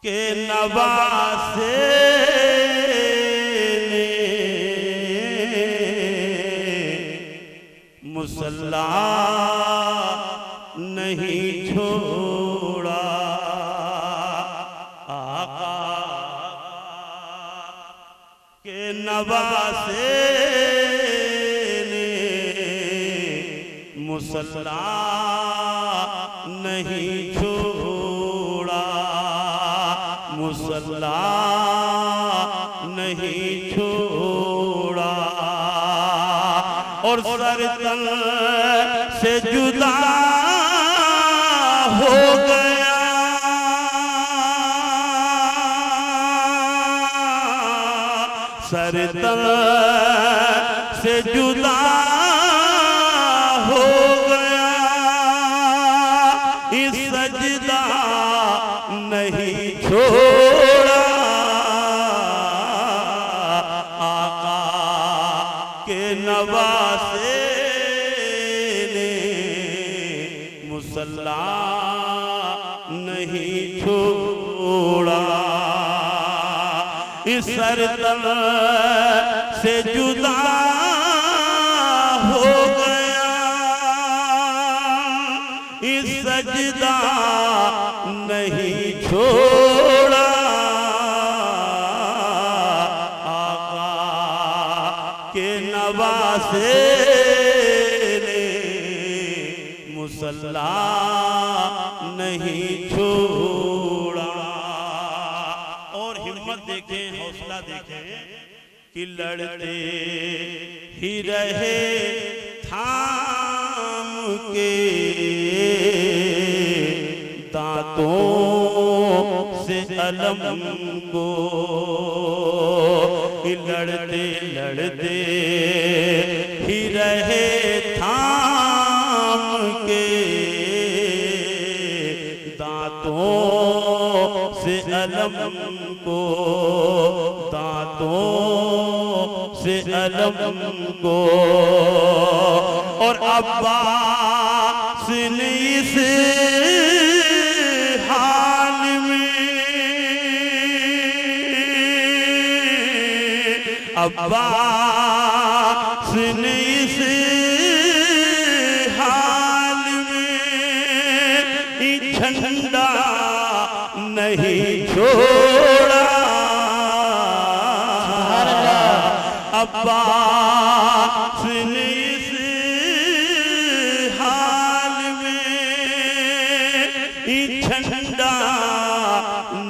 के नवासे ने मुसल्ला नहीं छोड़ा। आका के नवासे ने मुसल्ला नहीं छोड़ा, मुसल्ला नहीं छोड़ा। और सर तन से जुदा हो गया, सर तन से जुदा हो गया। इस सजदा नहीं छोड़ा, आका के नवासे ने मुसल्ला नहीं छोड़ा। इस सर तन से जुदा हो गया, इस सजदा नहीं छोड़ा। आका के नवासे ने मुसल्ला नहीं छोड़ा। और हिम्मत देखें, हौसला देखें कि लड़ते ही रहे थाम के दांतों से अलम को। लड़ते लड़ते ही रहे थाम के दांतों से अलम को, दांतों से अलम को। और अब्बास ने इस हाल में, अब्बास ने इस हाल में झंडा नहीं छोड़ा। अब्बास ने इस हाल में झंडा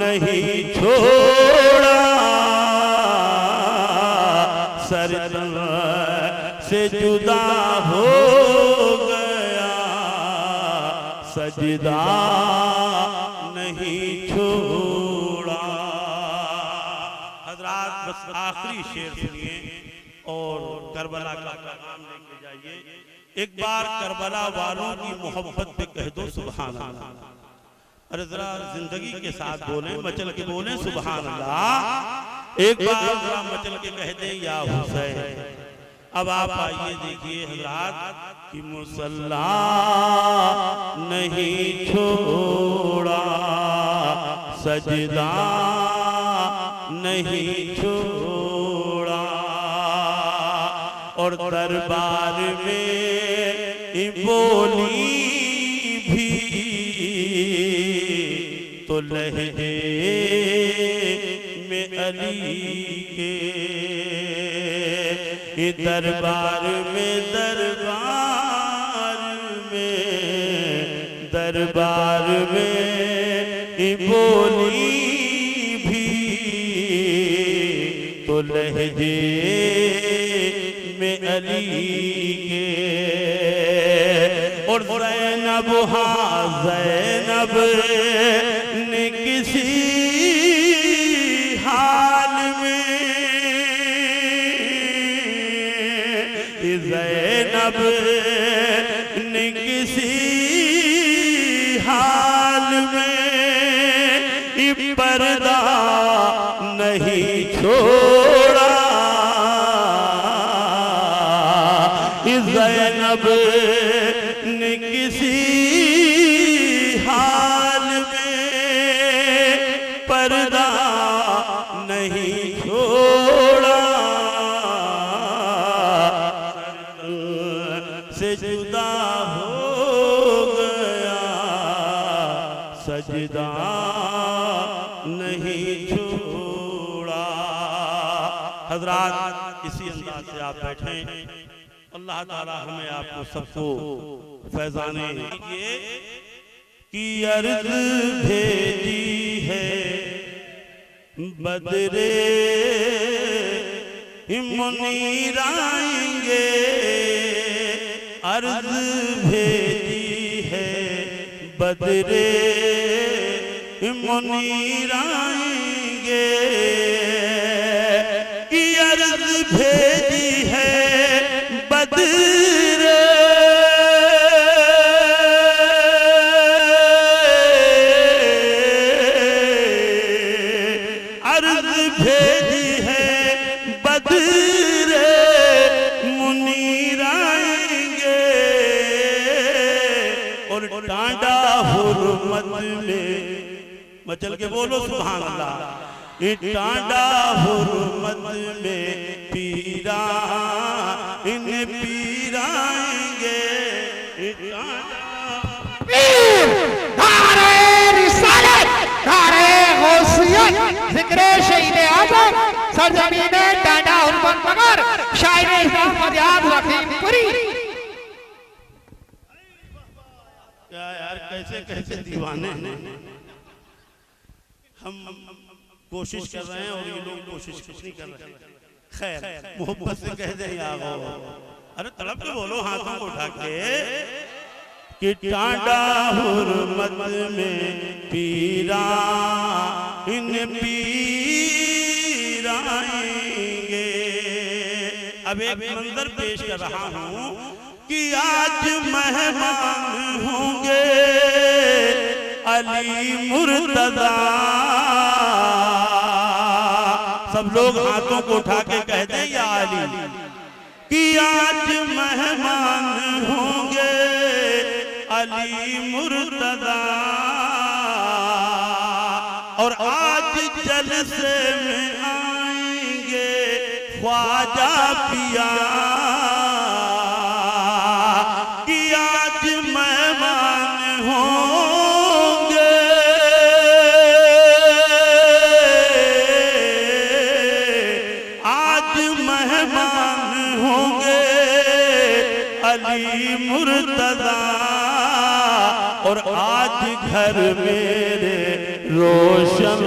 नहीं छोड़ा। सर तन से जुदा हो गया, सजदा नहीं छोड़ा। हजरात बस आखिरी शेर सुनिए और करबला का पैगाम लेके जाइए। एक बार करबला वालों की मोहब्बत पे कह दो सुभान अल्लाह। अरे जरा जिंदगी के साथ बोलें, मचल के बोलें सुभान अल्लाह। एक बार जरा मचल के कह दें या हुसैन। अब आप आइए देखिए हजरात कि मुसल्ला नहीं छोड़ा, सजदा नहीं छोड़ा। और दरबार में बोली भी तो लहजे में अली के। दरबार में दरबार में बोली भी तो लहजे में अली के। और ज़ैनब, हाँ ज़ैनब ने किसी हाल में, ज़ैनब ने किसी हाल में पर्दा नहीं छोड़ा। ज़ैनब ने किसी हाल में पर्दा नहीं छोड़ा, से जुदा हो गया, सजदा नहीं छोड़ा। हजरात इसी अंदाज से आप बैठे, अल्लाह ताला हमें आपको सबको फैजाने दीजिए कि अर्ज भेजी है बदरे मुनीर आएंगे, अर्ज भेजी है बदरे मुनीर आएंगे, कि अर्ज भेजी है बदरे अर्ज भेजी है बदरे मुनीर आएंगे, और टांडा हुर्मत में मचल के बोलो सुभान अल्लाह, ये टांडा हुर्मत में पीरा इन पीराएंगे, नारे रिसालत, नारे गौसियत, जिक्रे शहीद आजम, सरजमीने टांडा हुर्मत मगर, शायर इस्लाम फरियाद लखीमपुरी। क्या यार कैसे कैसे दीवाने हम कोशिश कर रहे हैं और ये लोग कोशिश कुछ नहीं कर रहे। खैर मोहब्बत से कह दें या वो, अरे तड़प के बोलो हाथों को उठा के कि टांडा हुर्मत में पीरा इन पीराएंगे। अब एक मंजर पेश कर रहा हूँ कि आज मेहमान होंगे अली मुर्तजा, सब लोग हाथों को उठा के कहते हैं या अली, कि आज मेहमान होंगे अली मुर्तजा, और आज जलसे में आएंगे ख्वाजा पिया, कि आज मेहमान होंगे आज मेहमान होंगे अली मुर्तजा, और आज घर मेरे रोशन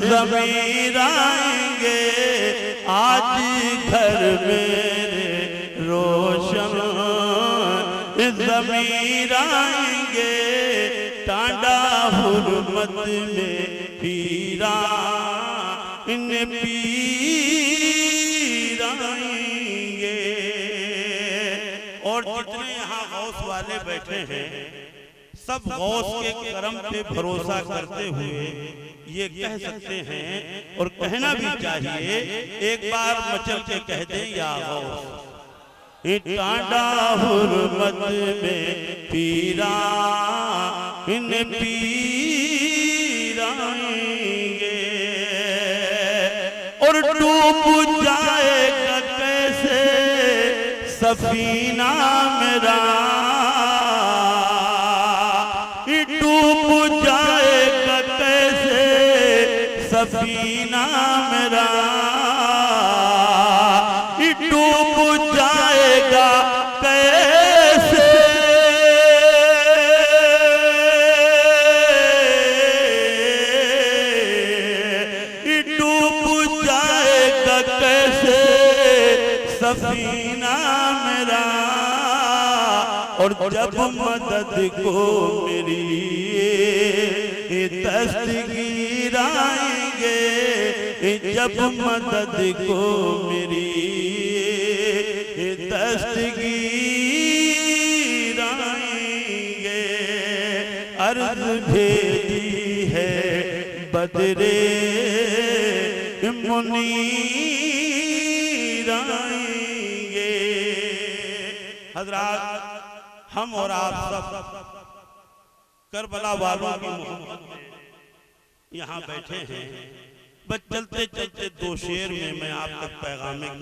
ज़मीर आएंगे, आज घर मेरे रोशन ज़मीर आएंगे, टांडा हुर्मत में पीरा इन पीर आएंगे। और जितने यहाँ गौस वाले बैठे हैं सब गौस के करम पे भरोसा करते हुए ये कह सकते हैं और कहना भी चाहिए, एक बार मचल के कह दें या गौस, टांडा हुर्मत में पीरा इन पीर आएंगे, और डूब जाएगा कैसे सफीना मेरा, डूब जाएगा कैसे सफीना मेरा, डूब जाएगा कैसे, डूब जाएगा कैसे सफीना मेरा, और जब मदद को मेरी दस्तगीर आएंगे, जब मदद को मेरी दस्तगीर आएंगे, अर्ज भेजी है बदरे मुनीर आएंगे। हजरात हम और आप सब करबला वालों की मोहब्बत में यहाँ बैठे हैं, बस चलते चलते दो शेर में मैं आप तक पैगाम कर